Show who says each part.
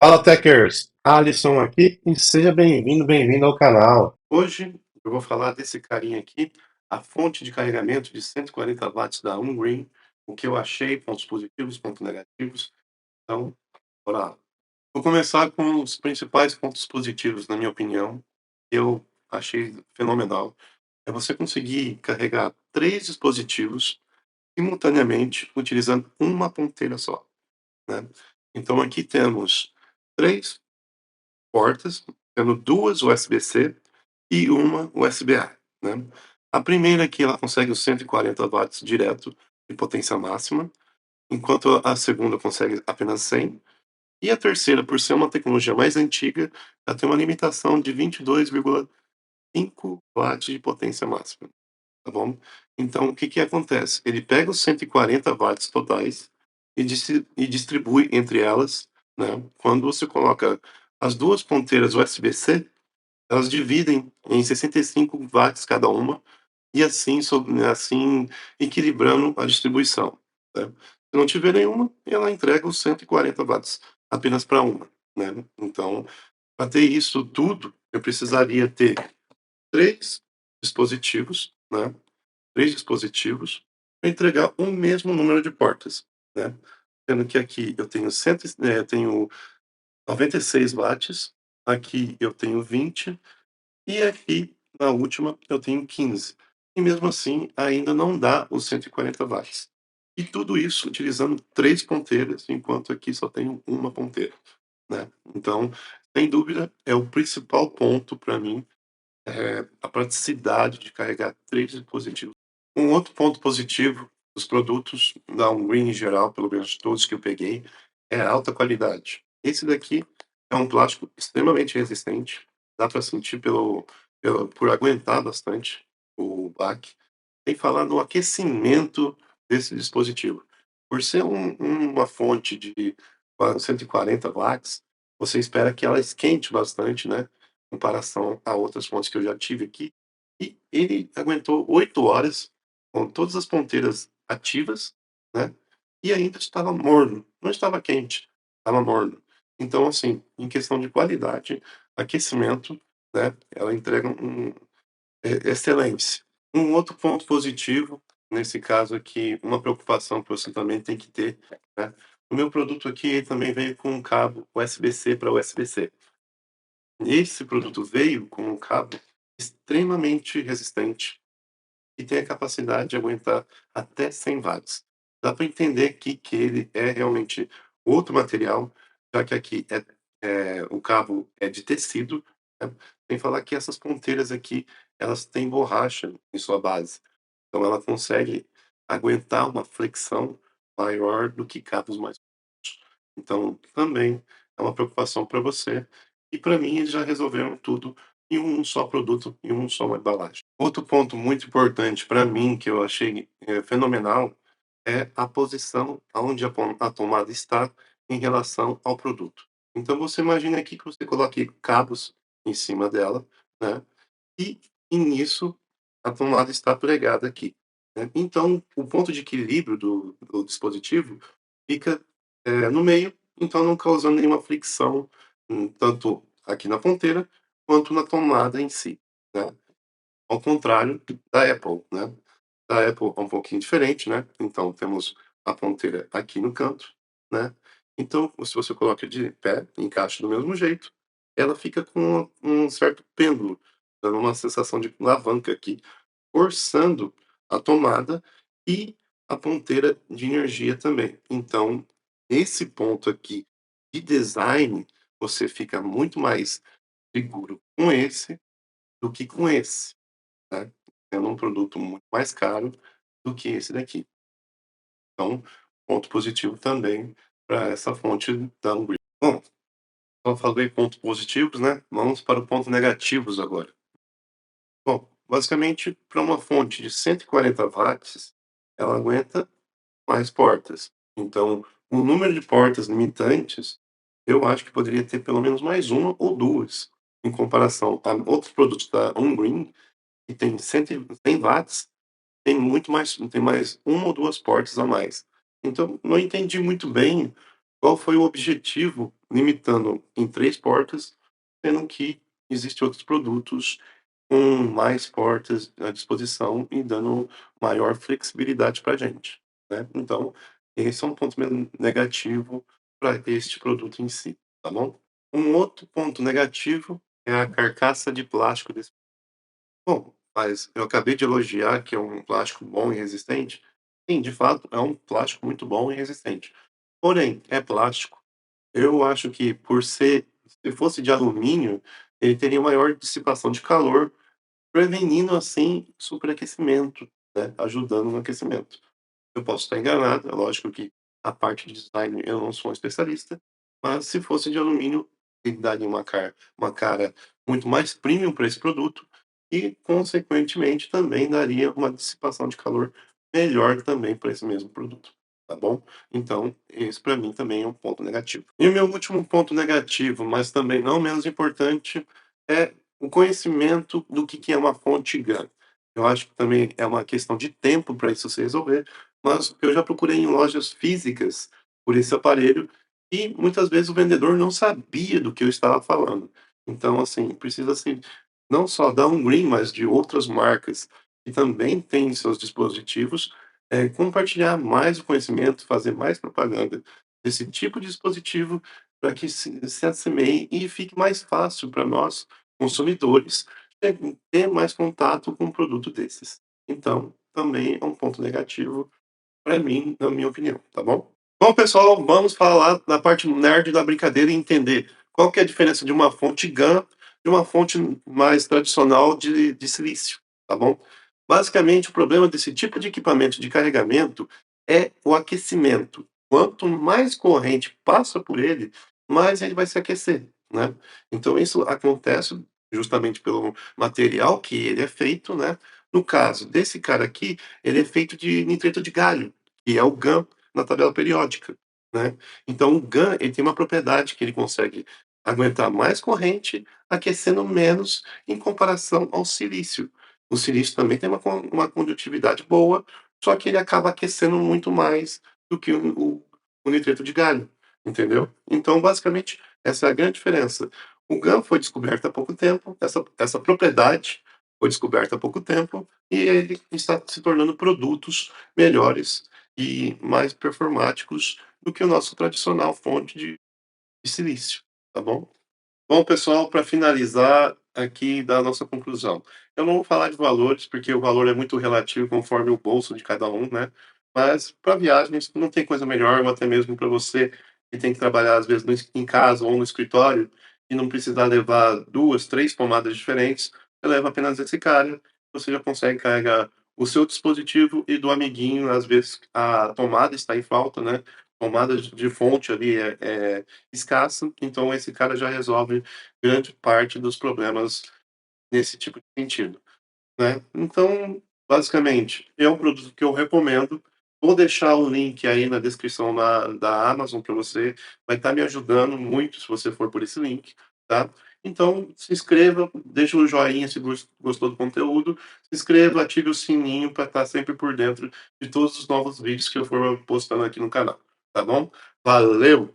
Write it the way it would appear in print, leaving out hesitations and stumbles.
Speaker 1: Fala, Techers! Alisson aqui e seja bem-vindo, bem-vindo ao canal. Hoje eu vou falar desse carinha aqui, a fonte de carregamento de 140 watts da Ungreen, o que eu achei, pontos positivos, pontos negativos. Então, bora lá. Vou começar com os principais pontos positivos, na minha opinião, que eu achei fenomenal. É você conseguir carregar três dispositivos simultaneamente utilizando uma ponteira só, né? Então aqui temos três portas, tendo duas USB-C e uma USB-A, né. A primeira aqui ela consegue os 140 watts direto de potência máxima, enquanto a segunda consegue apenas 100, e a terceira, por ser uma tecnologia mais antiga, ela tem uma limitação de 22,5 watts de potência máxima, tá bom. Então o que que acontece? Ele pega os 140 watts totais e distribui entre elas, né. Quando você coloca as 2 ponteiras USB-C, elas dividem em 65 watts cada uma, e assim equilibrando a distribuição, né. Se não tiver nenhuma, ela entrega os 140 watts apenas para uma, né. Então, para ter isso tudo, eu precisaria ter 3 dispositivos, né, 3 dispositivos para entregar o mesmo número de portas, né. Sendo que aqui eu tenho 96 watts, aqui eu tenho 20 e aqui, na última, eu tenho 15. E mesmo assim, ainda não dá os 140 watts. E tudo isso utilizando 3 ponteiras, enquanto aqui só tenho uma ponteira, né. Então, sem dúvida, é o principal ponto para mim, a praticidade de carregar 3 dispositivos. Um outro ponto positivo dos produtos da Ungreen em geral, pelo menos todos que eu peguei, é a alta qualidade. Esse daqui é um plástico extremamente resistente, dá para sentir por aguentar bastante o baque. Sem falar no aquecimento desse dispositivo. Por ser uma fonte de 140 watts, você espera que ela esquente bastante, né, em comparação a outras fontes que eu já tive aqui. E ele aguentou 8 horas com todas as ponteiras ativas, né, e ainda estava morno, não estava quente, estava morno. Então, assim, em questão de qualidade, aquecimento, né, ela entrega excelência. Um outro ponto positivo, nesse caso aqui, uma preocupação que você também tem que ter, né, o meu produto aqui ele também veio com um cabo USB-C para USB-C. Esse produto veio com um cabo extremamente resistente e tem a capacidade de aguentar até 100 watts. Dá para entender aqui que ele é realmente outro material, já que aqui o cabo é de tecido, né, sem falar que essas ponteiras aqui, elas têm borracha em sua base, então ela consegue aguentar uma flexão maior do que cabos mais curtos. Então também é uma preocupação para você, e para mim eles já resolveram tudo em um só produto, em um só embalagem. Outro ponto muito importante para mim, que eu achei, fenomenal, é a posição aonde a tomada está em relação ao produto. Então você imagina aqui que você coloque cabos em cima dela, né, e nisso a tomada está pregada aqui, né. Então o ponto de equilíbrio do dispositivo fica, no meio, então não causando nenhuma fricção, tanto aqui na ponteira quanto na tomada em si, né. Ao contrário da Apple, né. A Apple é um pouquinho diferente, né, então temos a ponteira aqui no canto, né, então se você coloca de pé, encaixa do mesmo jeito, ela fica com um certo pêndulo, dando uma sensação de alavanca aqui, forçando a tomada e a ponteira de energia também. Então, esse ponto aqui de design, você fica muito mais seguro com esse do que com esse, né, sendo um produto muito mais caro do que esse daqui. Então, ponto positivo também para essa fonte da Unreal. Bom, eu falei pontos positivos, né, vamos para o ponto negativos agora. Bom, basicamente, para uma fonte de 140 watts, ela aguenta mais portas. Então, o número de portas limitantes, eu acho que poderia ter pelo menos mais uma ou 2, em comparação a outros produtos da Ungreen, que tem 100 watts, tem mais uma ou 2 portas a mais. Então, não entendi muito bem qual foi o objetivo limitando em 3 portas, sendo que existem outros produtos com mais portas à disposição e dando maior flexibilidade para a gente, né. Então, esse é um ponto negativo para este produto em si, tá bom. Um outro ponto negativo é a carcaça de plástico desse. Bom, mas eu acabei de elogiar que é um plástico bom e resistente. Sim, de fato, é um plástico muito bom e resistente. Porém, é plástico. Eu acho que por ser se fosse de alumínio, ele teria maior dissipação de calor, prevenindo, assim, superaquecimento, né, ajudando no aquecimento. Eu posso estar enganado, é lógico que a parte de design eu não sou um especialista, mas se fosse de alumínio, ele daria uma cara muito mais premium para esse produto e, consequentemente, também daria uma dissipação de calor melhor também para esse mesmo produto, tá bom? Então, esse para mim também é um ponto negativo. E o meu último ponto negativo, mas também não menos importante, é o conhecimento do que é uma fonte GaN. Eu acho que também é uma questão de tempo para isso se resolver, mas eu já procurei em lojas físicas por esse aparelho e muitas vezes o vendedor não sabia do que eu estava falando. Então, assim, precisa-se não só da Ungreen, mas de outras marcas que também têm seus dispositivos, compartilhar mais o conhecimento, fazer mais propaganda desse tipo de dispositivo para que se assemeie e fique mais fácil para nós, consumidores, ter mais contato com um produto desses. Então, também é um ponto negativo para mim, na minha opinião, tá bom? Bom, pessoal, vamos falar da parte nerd da brincadeira e entender qual que é a diferença de uma fonte GaN de uma fonte mais tradicional de silício, tá bom? Basicamente, o problema desse tipo de equipamento de carregamento é o aquecimento. Quanto mais corrente passa por ele, mais ele vai se aquecer, né? Então isso acontece justamente pelo material que ele é feito, né? No caso desse cara aqui, ele é feito de nitreto de galho, que é o GaN na tabela periódica, né. Então o GaN, ele tem uma propriedade que ele consegue aguentar mais corrente, aquecendo menos em comparação ao silício. O silício também tem uma condutividade boa, só que ele acaba aquecendo muito mais do que o nitreto de galho, entendeu. Então basicamente essa é a grande diferença. O GaN foi descoberto há pouco tempo, essa propriedade foi descoberta há pouco tempo, e ele está se tornando produtos melhores e mais performáticos do que o nosso tradicional fonte de silício, tá bom? Bom, pessoal, para finalizar aqui da nossa conclusão, eu não vou falar de valores, porque o valor é muito relativo conforme o bolso de cada um, né? Mas para viagens não tem coisa melhor, ou até mesmo para você que tem que trabalhar às vezes em casa ou no escritório e não precisar levar 2, 3 tomadas diferentes, você leva apenas esse cara, você já consegue carregar o seu dispositivo e do amiguinho, às vezes a tomada está em falta, né? Tomada de fonte ali é escassa, então esse cara já resolve grande parte dos problemas nesse tipo de sentido, né. Então, basicamente, é um produto que eu recomendo. Vou deixar o link aí na descrição da Amazon para você, vai estar me ajudando muito se você for por esse link, tá. Então se inscreva, deixa o joinha se gostou do conteúdo, se inscreva, ative o sininho para estar sempre por dentro de todos os novos vídeos que eu for postando aqui no canal, tá bom? Valeu!